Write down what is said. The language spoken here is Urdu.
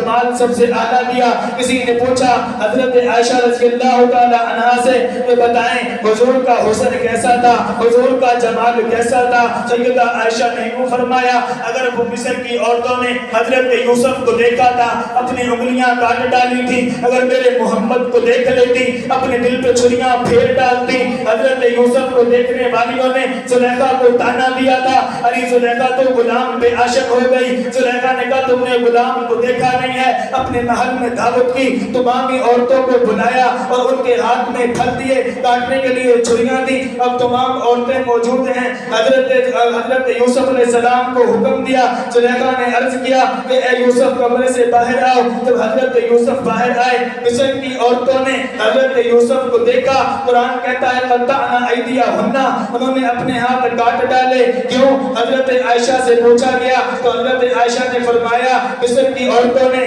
جمال سب سے اعلیٰ دیا. کسی نے پوچھا حضرت عائشہ رضی اللہ تعالی عنہا سے کہ بتائیں حضور کا حسن کیسا تھا, حضور کا جمال کیسا تھا؟ سیدہ عائشہ نے یوں فرمایا اگر وہ مصر کی عورتوں نے حضرت یوسف کو دیکھا تھا اپنی انگلیاں کاٹ ڈالی تھی, اگر میرے محمد کو دیکھ لیتی اپنے دل پہ چھریاں پھیر ڈالتی. حضرت یوسف کو دیکھنے والیوں نے زلیخا کو تانا دیا تھا, ارے زلیخا تو غلام پہ عاشق ہو گئی. زلیخا نے کہا تم نے غلام کو دیکھا نہیں ہے. اپنے محل میں دعوت کی, تمامی عورتوں کو بلایا اور ان کے ہاتھ میں پھل دیے, کاٹنے کے لیے چھریاں دی. اب تمام عورتیں موجود ہیں. حضرت یوسف علیہ السلام کو حکم دیا. زلیخا نے عرض کیا کہ اے یوسف کمرے سے باہر آؤ. جب حضرت یوسف باہر آئے مصر کی عورتوں نے حضرت یوسف کو دیکھا. قرآن کہتا ہے قطعنا ایدیہن, انہوں نے اپنے ہاتھ کاٹ ڈالے. کیوں؟ حضرت عائشہ سے پوچھا گیا تو حضرت عائشہ نے فرمایا مصر کی عورتوں نے